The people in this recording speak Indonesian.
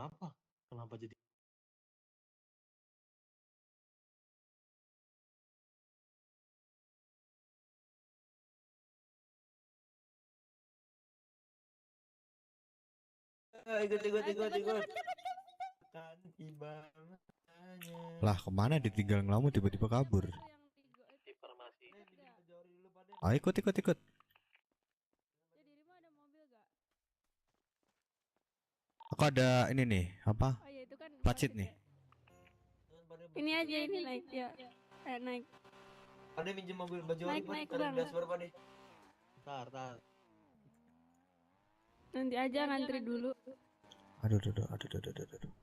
Kenapa? Kenapa jadi? Ikut. Kan tiba masanya. Lah kemana ditinggal ngelamun tiba-tiba kabur. Informasi. Ah ikut. Aku ada ini nih apa? Oh ya itu kan Pacit nih. ini aja ini naik ya. Naik. Pada minjem mobil baju Naik, ori, naik, Pada Bang. dashboard Pada. Tar. Nanti aja ngantri dulu. Aduh. Aduh.